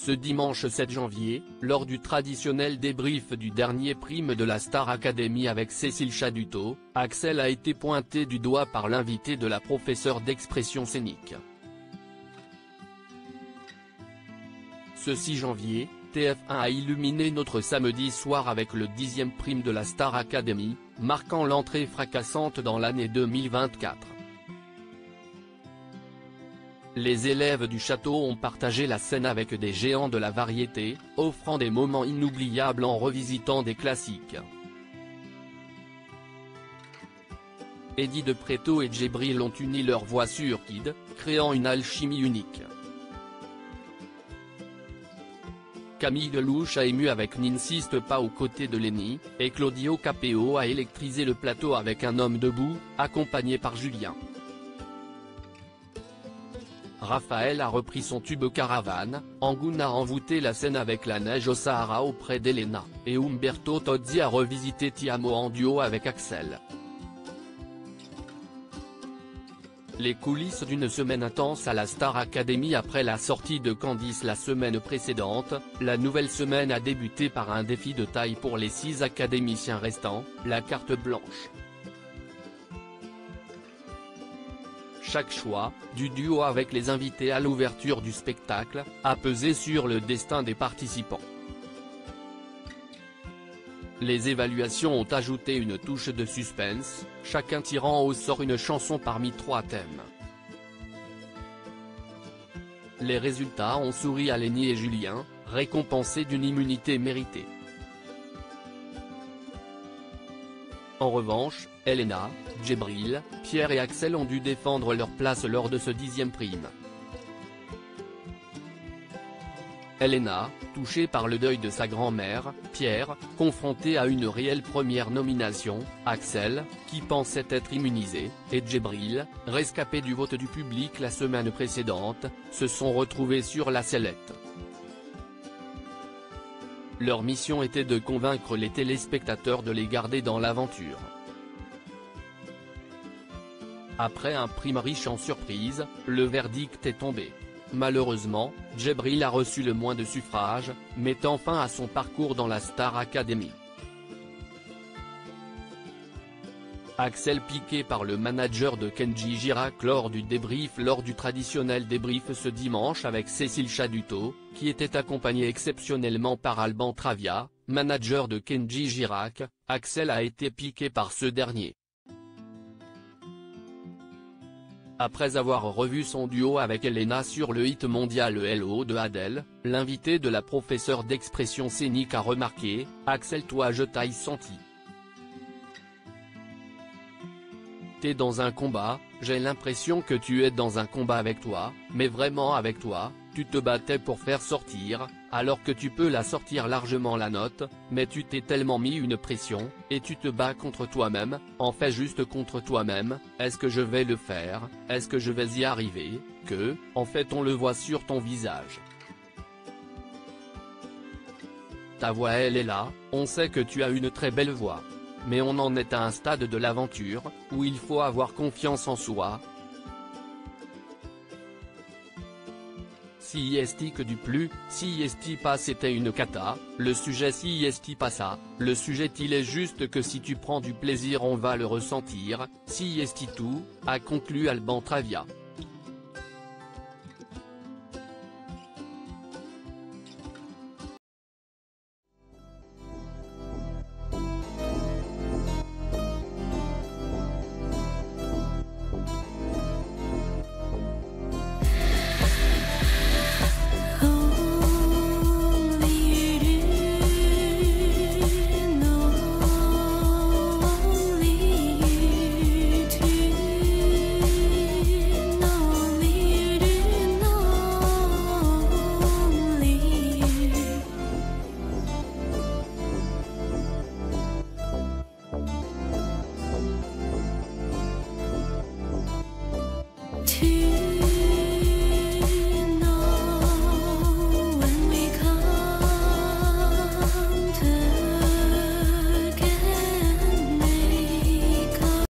Ce dimanche 7 janvier, lors du traditionnel débrief du dernier prime de la Star Academy avec Cécile Chaduto, Axel a été pointé du doigt par l'invité de la professeure d'expression scénique. Ce 6 janvier, TF1 a illuminé notre samedi soir avec le 10e prime de la Star Academy, marquant l'entrée fracassante dans l'année 2024. Les élèves du château ont partagé la scène avec des géants de la variété, offrant des moments inoubliables en revisitant des classiques. Eddie de Pretto et Djibril ont uni leurs voix sur Kid, créant une alchimie unique. Camille Delouche a ému avec N'insiste pas aux côtés de Lenny, et Claudio Capéo a électrisé le plateau avec Un homme debout, accompagné par Julien. Raphaël a repris son tube Caravane, Angoun a envoûté la scène avec La neige au Sahara auprès d'Elena, et Umberto Tozzi a revisité Ti amo en duo avec Axel. Les coulisses d'une semaine intense à la Star Academy après la sortie de Candice la semaine précédente, la nouvelle semaine a débuté par un défi de taille pour les 6 académiciens restants, la carte blanche. Chaque choix, du duo avec les invités à l'ouverture du spectacle, a pesé sur le destin des participants. Les évaluations ont ajouté une touche de suspense, chacun tirant au sort une chanson parmi 3 thèmes. Les résultats ont souri à Lenny et Julien, récompensés d'une immunité méritée. En revanche, Elena, Djibril, Pierre et Axel ont dû défendre leur place lors de ce 10e prime. Elena, touchée par le deuil de sa grand-mère, Pierre, confronté à une réelle première nomination, Axel, qui pensait être immunisé, et Djibril, rescapé du vote du public la semaine précédente, se sont retrouvés sur la sellette. Leur mission était de convaincre les téléspectateurs de les garder dans l'aventure. Après un prime riche en surprises, le verdict est tombé. Malheureusement, Djibril a reçu le moins de suffrages, mettant fin à son parcours dans la Star Academy. Axel piqué par le manager de Kenji Girac lors du traditionnel débrief ce dimanche avec Cécile Chaduto, qui était accompagnée exceptionnellement par Alban Travia, manager de Kenji Girac, Axel a été piqué par ce dernier. Après avoir revu son duo avec Elena sur le hit mondial Hello de Adele, l'invité de la professeure d'expression scénique a remarqué « Axel, toi je t'ai senti. T'es dans un combat, j'ai l'impression que tu es dans un combat avec toi, mais vraiment avec toi, tu te battais pour faire sortir, alors que tu peux la sortir largement la note, mais tu t'es tellement mis une pression, et tu te bats contre toi-même, en fait juste contre toi-même, est-ce que je vais le faire, est-ce que je vais y arriver, en fait on le voit sur ton visage. Ta voix elle est là, on sait que tu as une très belle voix. Mais on en est à un stade de l'aventure, où il faut avoir confiance en soi. Si est que du plus, si est pas c'était une cata, le sujet si est pas ça, le sujet il est juste que si tu prends du plaisir on va le ressentir, si est tout, a conclu Alban Travia. To